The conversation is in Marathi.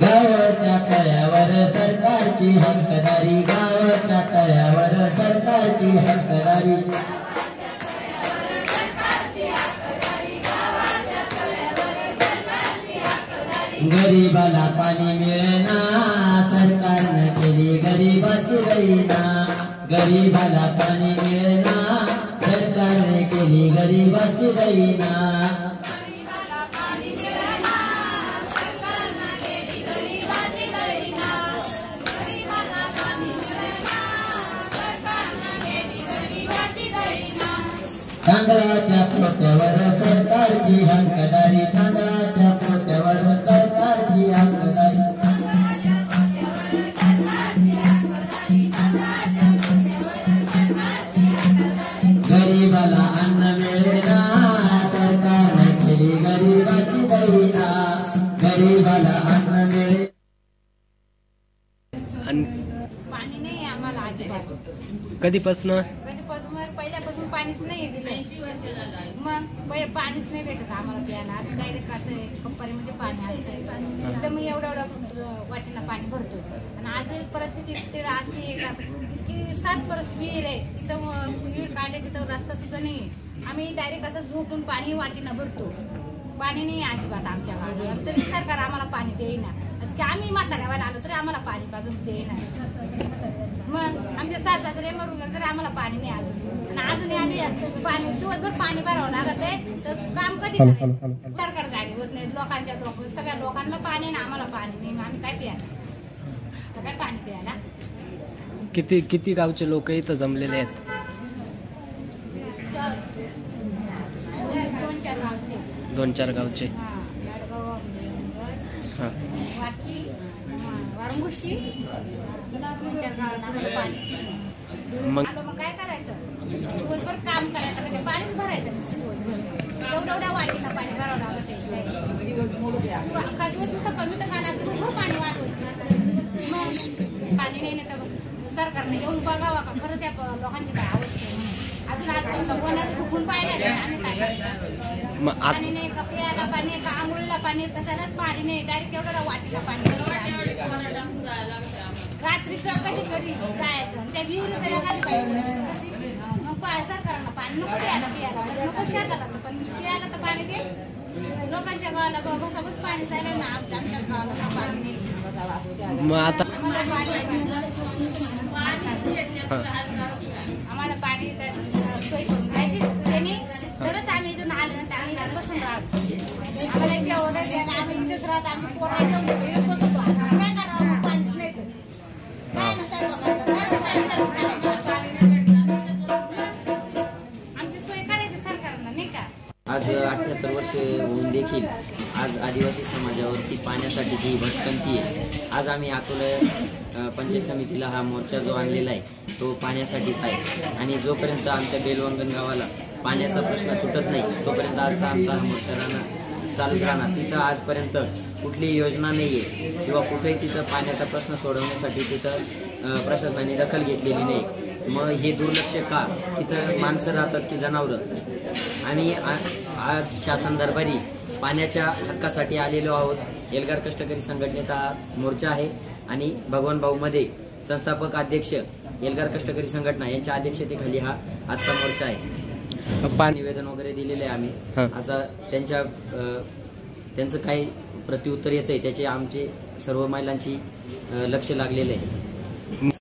गावाच्या तळ्यावर सरकारची हक्कदारी, गावाच्या तळ्यावर सरकारची हक्कदारी, गरीबाला पाणी मिळेना सरकारने केली गरीबाची दैना, गरीबाला पाणी मिळेना सरकारने केली गरीबाची दैना, तांदळाच्या पोत्यावर सरकारची हक्कदारी, तांदळाच्या पोत्यावर सरकारची हक्कदारी, गरीबाला अन्न मिळेना सरकारने केली गरीबाची दैना, गरीबाला अन्न मिळे. पाणी नाही आम्हाला अजिबात. कधीपासून पहिल्यापासून पाणीच नाही दिलं. मग पाणीच नाही भेटत आम्हाला प्यायला. आम्ही डायरेक्ट असं कंपनीमध्ये पाणी असतं एकदम एवढं वाटेला पाणी भरतो. आणि आज परिस्थिती अशी आहे का इतकी 7 विहीर आहे, तिथं विहीर काढले तिथं रस्ता सुद्धा नाही. आम्ही डायरेक्ट असं झोपून पाणी वाटेला भरतो. पाणी नाही अजिबात आमच्या गावाला. तरी सरकार आम्हाला पाणी देईना. आम्ही म्हाताऱ्यावाला आलो तरी आम्हाला पाणी पाजून देईना. मग आमचे सासरे मरून गेले तरी आम्हाला पाणी नाही अजून. आणि अजूनही आम्ही पाणी दिवसभर पाणी भरावं लागत आहे. तर काम कधी सरकार जागी होत नाही. लोकांच्या सगळ्या लोकांना पाणी ना आम्हाला पाणी नाही. आम्ही काय प्यायला तर काय पाणी प्यायला. किती गावचे लोक इथं जमलेले आहेत? 2-4 गावचे. वारंगुशी 2-4 गावांना पाणीच नाही. मग काय करायचं? दिवसभर काम करायचं म्हणजे पाणीच भरायचं दिवसभर. एवढ्या वाटीला पाणी भरावं लागत आहे. अख्खा दिवस मी तर काला दिवसभर पाणी वाटवायचं. मग पाणी नाही तर सरकारने येऊन बघावा का खरंच या लोकांची काय अवस्था आहे. अजून आजपर्यंत कोणाला दुखून पाहिलं नाही. आम्ही काय करायचं? पाणी नाही का प्यायला पाणी का आंघोळीला पाणी कशालाच पाणी नाही. डायरेक्ट एवढ्या वाटीला पाणी रात्रीचं कधी जायचं. त्या विहिरीला खाली पाहिजे. मग सरकारला पाणी नको द्यायला प्यायला नको शेताला पण प्यायला तर पाणी दे. लोकांच्या गावाला बसाबस पाणी चालेल ना. आमच्या गावाला का पाणी नाही. मग आता आम्हाला पाणी सोय करून द्यायची त्यांनी तरच आम्ही इथून आल्यानंतर आम्ही इथे बसून राहतो. आम्हाला इथे ऑर्डर द्यायला आम्ही इथेच राहतो. आम्ही पोरांना बसतो. काय करावं? पाणीच नाही तर काय नसावं आमची सोय करायची सरकारनं नाही का. आज 78 वर्षे होऊन देखील आज आदिवासी समाजावरती पाण्यासाठीची ही भटकंती आहे. आज आम्ही अकोला पंचायत समितीला हा मोर्चा जो आणलेला आहे तो पाण्यासाठीच आहे. आणि जोपर्यंत आमच्या बेलवंगन गावाला पाण्याचा प्रश्न सुटत नाही तोपर्यंत आजचा आमचा हा मोर्चा चालूच राहणार. तिथं आजपर्यंत कुठलीही योजना नाही आहे किंवा कुठेही तिथं पाण्याचा प्रश्न सोडवण्यासाठी तिथं प्रशासनाने दखल घेतलेली नाही. मग हे दुर्लक्ष का? तिथं माणसं राहतात की जनावरं. आणि आज शासन दरबारी पाण्याच्या हक्कासाठी आलेलो आहोत. एल्गार कष्टकरी संघटनेचा मोर्चा आहे आणि भगवान भाऊ मध्ये संस्थापक अध्यक्ष एल्गार कष्टकरी संघटना यांच्या अध्यक्षतेखाली हा आजचा मोर्चा आहे. निवेदन वगैरे दिलेले आहे आम्ही. असं त्यांचं काही प्रत्युत्तर येतंय त्याचे आमचे सर्व महिलांची लक्ष लागलेलं आहे.